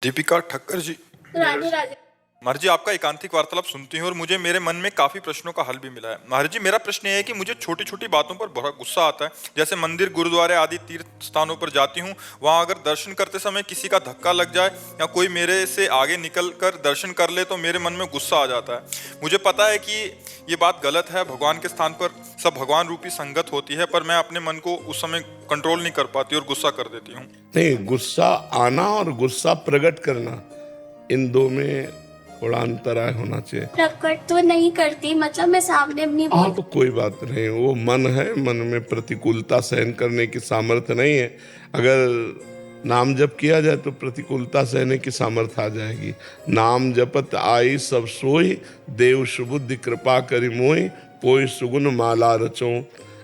दीपिका ठक्कर जी, राधे राधे। महाराज जी आपका एकांतिक वार्तालाप सुनती हूँ और मुझे मेरे मन में काफी प्रश्नों का हल भी मिला है। महाराज जी मेरा प्रश्न ये है कि मुझे छोटी छोटी बातों पर बहुत गुस्सा आता है। जैसे मंदिर, गुरुद्वारे आदि तीर्थ स्थानों पर जाती हूँ, वहां अगर दर्शन करते समय किसी का धक्का लग जाए या कोई मेरे से आगे निकल कर दर्शन कर ले तो मेरे मन में गुस्सा आ जाता है। मुझे पता है कि ये बात गलत है, भगवान के स्थान पर सब भगवान रूपी संगत होती है, पर मैं अपने मन को उस समय कंट्रोल नहीं कर पाती और गुस्सा कर देती हूँ। नहीं, गुस्सा आना और गुस्सा प्रकट करना, इन दो में थोड़ा अंतराय होना चाहिए। प्रकट तो नहीं करती, मतलब मैं सामने नहीं हाँ, तो कोई बात नहीं, वो मन है, मन में प्रतिकूलता सहन करने की सामर्थ्य नहीं है। अगर नाम जप किया जाए तो प्रतिकूलता सहने की सामर्थ्य आ जाएगी। नाम जपत आई सब सोई, देव सुबुद्धि कृपा करि मोहि, पोई सुगुन माला रचो।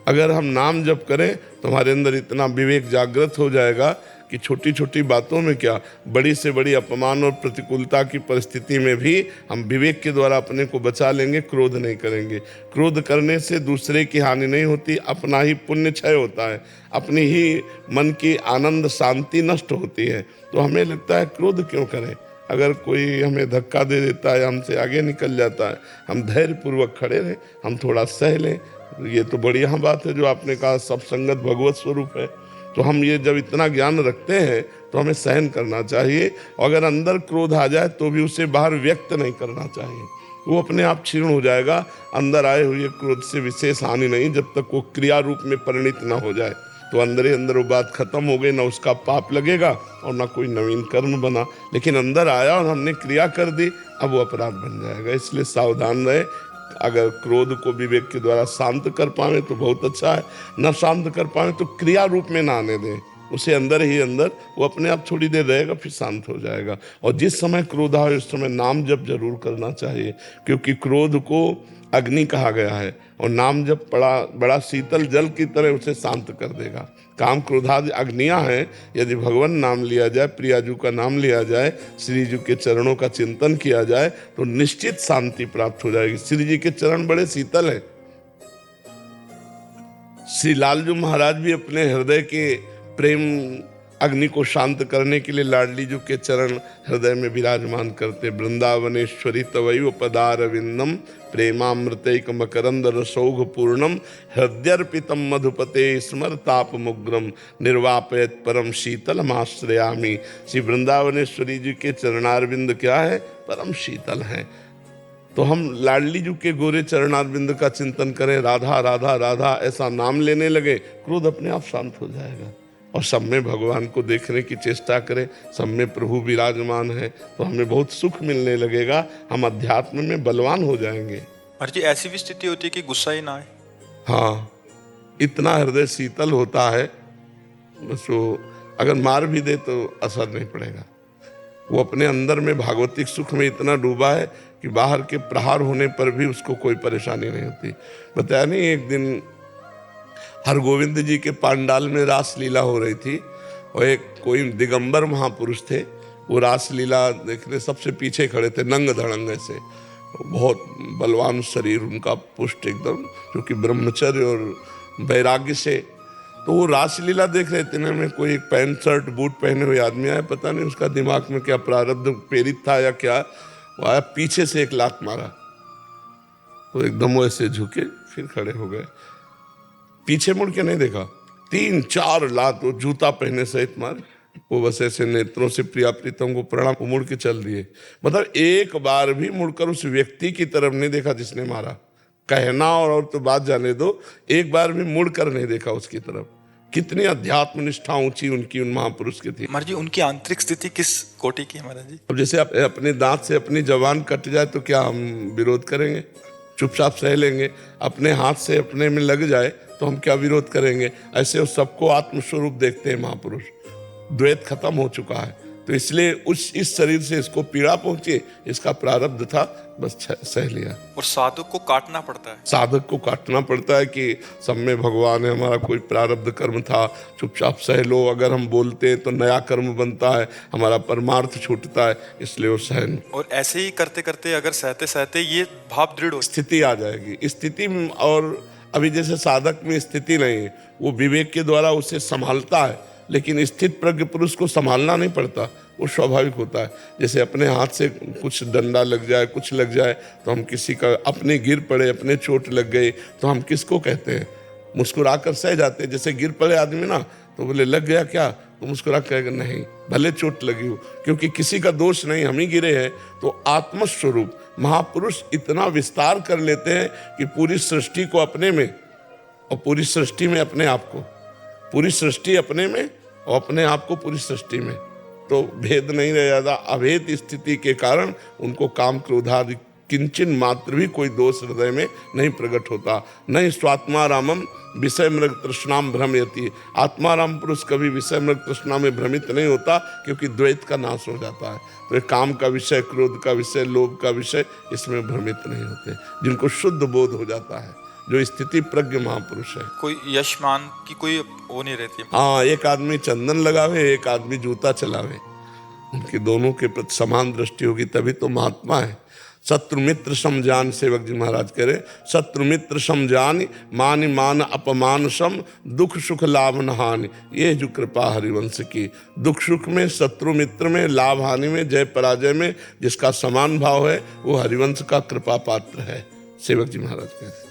अगर हम नाम जप करें तो हमारे अंदर इतना विवेक जागृत हो जाएगा कि छोटी छोटी बातों में क्या, बड़ी से बड़ी अपमान और प्रतिकूलता की परिस्थिति में भी हम विवेक के द्वारा अपने को बचा लेंगे, क्रोध नहीं करेंगे। क्रोध करने से दूसरे की हानि नहीं होती, अपना ही पुण्य क्षय होता है, अपनी ही मन की आनंद शांति नष्ट होती है। तो हमें लगता है क्रोध क्यों करें। अगर कोई हमें धक्का दे देता है, हमसे आगे निकल जाता है, हम धैर्यपूर्वक खड़े रहें, हम थोड़ा सह लें। ये तो बढ़िया बात है जो आपने कहा, सब संगत भगवत स्वरूप है। तो हम ये जब इतना ज्ञान रखते हैं तो हमें सहन करना चाहिए। अगर अंदर क्रोध आ जाए तो भी उसे बाहर व्यक्त नहीं करना चाहिए, वो अपने आप क्षीण हो जाएगा। अंदर आए हुए क्रोध से विशेष हानि नहीं, जब तक वो क्रिया रूप में परिणित ना हो जाए। तो अंदर ही अंदर वो बात खत्म हो गई, ना उसका पाप लगेगा और ना कोई नवीन कर्म बना। लेकिन अंदर आया और हमने क्रिया कर दी, अब वो अपराध बन जाएगा। इसलिए सावधान रहे। अगर क्रोध को विवेक के द्वारा शांत कर पाए तो बहुत अच्छा है, न शांत कर पाए तो क्रिया रूप में ना आने दें, उसे अंदर ही अंदर वो अपने आप थोड़ी देर रहेगा, फिर शांत हो जाएगा। और जिस समय क्रोध आए उस समय नाम जप जरूर करना चाहिए, क्योंकि क्रोध को अग्नि कहा गया है और नाम जप बड़ा शीतल जल की तरह उसे शांत कर देगा। काम क्रोधादि अग्नियां हैं, यदि भगवान नाम लिया जाए, प्रियाजू का नाम लिया जाए, श्री जी के चरणों का चिंतन किया जाए तो निश्चित शांति प्राप्त हो जाएगी। श्री जी के चरण बड़े शीतल हैं। श्री लालजू महाराज भी अपने हृदय के प्रेम अग्नि को शांत करने के लिए लाडली जी के चरण हृदय में विराजमान करते। वृंदावनेश्वरी तवैव पदारविंदम प्रेमामृतैक मकरंद रसौघ पूर्णम, हृदयर्पितम मधुपते स्मरतापमुग्रम, निर्वापयत परम शीतल आश्रयामि। श्री वृंदावनेश्वरी जी के चरणारविंद क्या है? परम शीतल हैं। तो हम लाडली जी के गोरे चरणारविंद का चिंतन करें, राधा राधा राधा ऐसा नाम लेने लगे, क्रोध अपने आप शांत हो जाएगा। और सब में भगवान को देखने की चेष्टा करें, सब में प्रभु विराजमान है, तो हमें बहुत सुख मिलने लगेगा, हम अध्यात्म में बलवान हो जाएंगे। महाराज जी ऐसी भी स्थिति होती है कि गुस्सा ही ना आए? हाँ, इतना हृदय शीतल होता है, बस वो अगर मार भी दे तो असर नहीं पड़ेगा। वो अपने अंदर में भागवतिक सुख में इतना डूबा है कि बाहर के प्रहार होने पर भी उसको कोई परेशानी नहीं होती। बताया नहीं, एक दिन हरगोविंद जी के पांडाल में रासलीला हो रही थी और एक कोई दिगंबर महापुरुष थे, वो रासलीला देखने सबसे पीछे खड़े थे, नंग धड़ंग से, बहुत बलवान शरीर उनका, पुष्ट एकदम, क्योंकि ब्रह्मचर्य और वैराग्य से। तो वो रासलीला देख रहे थे, में कोई एक पैंट शर्ट बूट पहने हुए आदमी आया, पता नहीं उसका दिमाग में क्या प्रारब्ध प्रेरित था या क्या, वो आया पीछे से एक लात मारा, तो एकदम वो ऐसे झुके, फिर खड़े हो गए, पीछे मुड़ के नहीं देखा, 3-4 लात वो जूता पहने सहित मारे। वो बस ऐसे नेत्रों से प्रिया प्रीतम को प्रणाम, मुड़ के चल दिए। मतलब एक बार भी मुड़कर उस व्यक्ति की तरफ नहीं देखा जिसने मारा। कहना और तो बात जाने दो, एक बार भी मुड़कर नहीं देखा उसकी तरफ। कितनी अध्यात्म निष्ठा ऊंची उनकी, उन महापुरुष की थी। महाराज जी उनकी आंतरिक स्थिति किस कोटि की है महाराज जी? अब जैसे अपने दांत से अपनी जबान कट जाए तो क्या हम विरोध करेंगे? चुपचाप सह लेंगे। अपने हाथ से अपने में लग जाए तो हम क्या विरोध करेंगे? ऐसे वो सबको आत्मस्वरूप देखते हैं महापुरुष। द्वैत खत्म हो चुका है, तो इसलिए इस शरीर से इसको पीड़ा पहुंची, इसका प्रारब्ध था, बस सह लिया। और साधक को काटना पड़ता है। साधक को काटना पड़ता है कि सब में भगवान है, हमारा कोई प्रारब्ध कर्म था, चुपचाप सह लो। अगर हम बोलते हैं तो नया कर्म बनता है, हमारा परमार्थ छूटता है, इसलिए वो सहन। और ऐसे ही करते करते अगर सहते सहते ये भाव दृढ़ हो, स्थिति आ जाएगी। स्थिति, और अभी जैसे साधक में स्थिति नहीं है, वो विवेक के द्वारा उसे संभालता है, लेकिन स्थित प्रज्ञ पुरुष को संभालना नहीं पड़ता, वो स्वाभाविक होता है। जैसे अपने हाथ से कुछ डंडा लग जाए, कुछ लग जाए तो हम किसी का, अपने गिर पड़े, अपने चोट लग गई तो हम किसको कहते हैं? मुस्कुरा कर सह जाते हैं। जैसे गिर पड़े आदमी ना तो बोले लग गया क्या, तो मुस्कुरा कहेगा नहीं, भले चोट लगी हो, क्योंकि किसी का दोष नहीं, हम ही गिरे हैं। तो आत्मस्वरूप महापुरुष इतना विस्तार कर लेते हैं कि पूरी सृष्टि को अपने में और पूरी सृष्टि में अपने आप को, पूरी सृष्टि अपने में और अपने आप को पूरी सृष्टि में, तो भेद नहीं रह जाता। अभेद स्थिति के कारण उनको काम क्रोधादि किंचन मात्र भी कोई दोष हृदय में नहीं प्रकट होता। नहीं स्वात्मारामम विषय मृग तृष्णाम भ्रमयति, आत्माराम पुरुष कभी विषय मृग तृष्णा में भ्रमित नहीं होता, क्योंकि द्वैत का नाश हो जाता है। तो ये काम का विषय, क्रोध का विषय, लोभ का विषय, इसमें भ्रमित नहीं होते, जिनको शुद्ध बोध हो जाता है, जो स्थिति प्रज्ञ महापुरुष है। कोई यशमान की कोई वो नहीं रहती। हाँ, एक आदमी चंदन लगावे, एक आदमी जूता चलावे, उनकी दोनों के प्रति समान दृष्टि होगी, तभी तो महात्मा है। शत्रु मित्र समझान, सेवक जी महाराज कह रहे, शत्रु मित्र समझान, मान मान अपमान सम, दुख सुख लाभ न हानि, ये जो कृपा हरिवंश की। दुख सुख में, शत्रु मित्र में, लाभ हानि में, जय पराजय में जिसका समान भाव है, वो हरिवंश का कृपा पात्र है, सेवक जी महाराज कहते हैं।